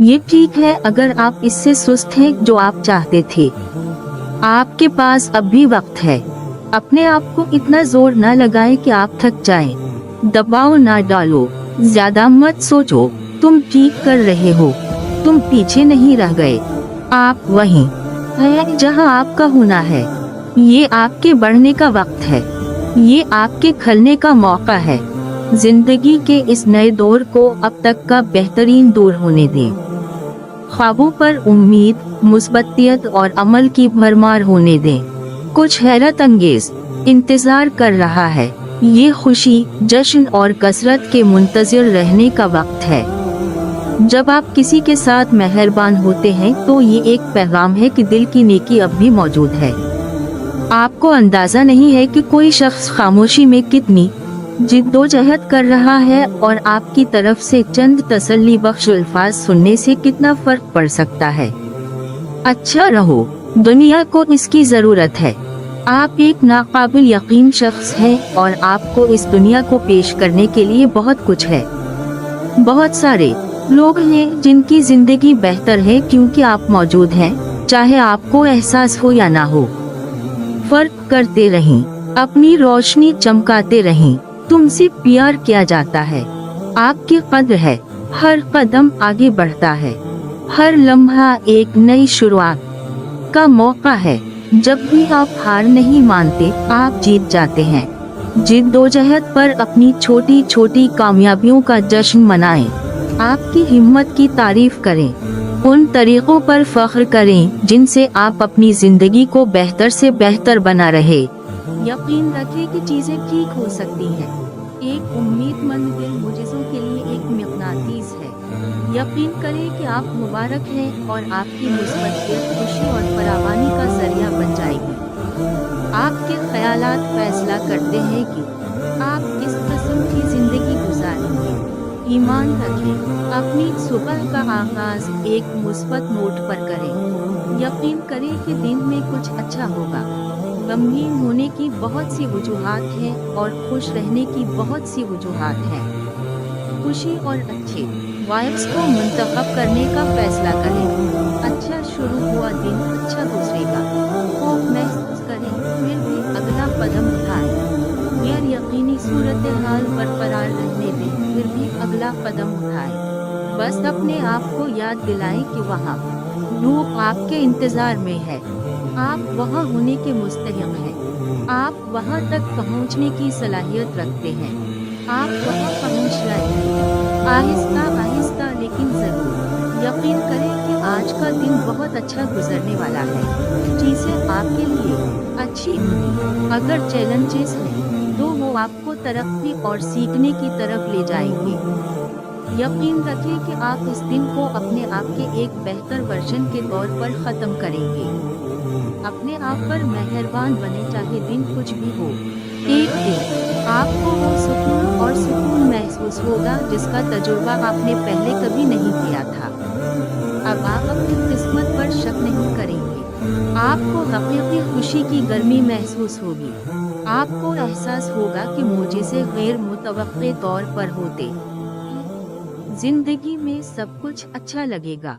ये ठीक है अगर आप इससे सुस्त हैं जो आप चाहते थे। आपके पास अब भी वक्त है। अपने आप को इतना जोर न लगाएं कि आप थक जाएं। दबाव ना डालो, ज्यादा मत सोचो, तुम ठीक कर रहे हो, तुम पीछे नहीं रह गए। आप वहीं हैं जहां आपका होना है। ये आपके बढ़ने का वक्त है, ये आपके खलने का मौका है। जिंदगी के इस नए दौर को अब तक का बेहतरीन दौर होने दें। ख्वाबों पर उम्मीद, मुस्बतियत और अमल की भरमार होने दें। कुछ हैरत अंगेज इंतजार कर रहा है। ये खुशी, जश्न और कसरत के मुंतज़िर रहने का वक्त है। जब आप किसी के साथ मेहरबान होते हैं तो ये एक पैगाम है कि दिल की नेकी अब भी मौजूद है। आपको अंदाजा नहीं है कि कोई शख्स खामोशी में कितनी जिद्दोजहद कर रहा है और आपकी तरफ से चंद तसल्ली बख्श अल्फाज सुनने से कितना फर्क पड़ सकता है। अच्छा रहो, दुनिया को इसकी जरूरत है। आप एक नाकाबिल यकीन शख्स हैं और आपको इस दुनिया को पेश करने के लिए बहुत कुछ है। बहुत सारे लोग हैं जिनकी जिंदगी बेहतर है क्योंकि आप मौजूद हैं, चाहे आपको एहसास हो या ना हो। फर्क करते रहें, अपनी रोशनी चमकाते रहें। तुमसे प्यार किया जाता है, आपकी कद्र है। हर कदम आगे बढ़ता है, हर लम्हा एक नई शुरुआत का मौका है। जब भी आप हार नहीं मानते, आप जीत जाते हैं। जिद्दोजहद पर अपनी छोटी छोटी कामयाबियों का जश्न मनाएं। आपकी हिम्मत की तारीफ करें, उन तरीकों पर फख्र करें जिनसे आप अपनी जिंदगी को बेहतर से बेहतर बना रहे। यकीन रखें कि चीजें ठीक हो सकती हैं। एक उम्मीदमंद दिल मुजिज़ों के लिए एक मक़नातीस है। यकीन करें कि आप मुबारक हैं और आपकी मुस्बतियत खुशी और फरावानी का जरिया बन जाएगी। आपके ख्यालात फैसला करते हैं कि आप किस किस्म की जिंदगी गुजारेंगे। ईमान रखें, अपनी सुबह का आगाज एक मुस्बत नोट पर करें। यकीन करें कि दिन में कुछ अच्छा होगा। गमगीन होने की बहुत सी वजूहात हैं और खुश रहने की बहुत सी वजूहात हैं। खुशी और अच्छे वाइब्स को मुंतखब करने का फैसला करें। अच्छा शुरू हुआ दिन अच्छा गुजरेगा। खौफ महसूस करें, फिर भी अगला कदम उठाएं। गैर यकीनी सूरत हाल बरकरार रहने दें, फिर भी अगला कदम उठाएं। बस अपने आप को याद दिलाएं कि वहाँ रूह आपके इंतजार में है। आप वहाँ होने के मुस्तहिक़ हैं। आप वहाँ तक पहुँचने की सलाहियत रखते हैं। आप वहाँ पहुँच रहे हैं, आहिस्ता आहिस्ता लेकिन ज़रूर। यकीन करें कि आज का दिन बहुत अच्छा गुजरने वाला है। चीज़ें आपके लिए अच्छी होंगी। अगर चैलेंजेस हैं तो वो आपको तरक्की और सीखने की तरफ ले जाएंगे। यकीन रखें कि आप इस दिन को अपने आप के एक बेहतर वर्जन के तौर पर ख़त्म करेंगे। अपने आप पर मेहरबान बने, चाहे दिन कुछ भी हो। एक दिन आपको वो सुकून महसूस होगा जिसका तजुर्बा आपने पहले कभी नहीं किया था। अब आप अपनी किस्मत पर शक नहीं करेंगे। आपको हकीकी खुशी की गर्मी महसूस होगी। आपको एहसास होगा कि मोजिज़े गैर मुतवक्के तौर पर होते। जिंदगी में सब कुछ अच्छा लगेगा।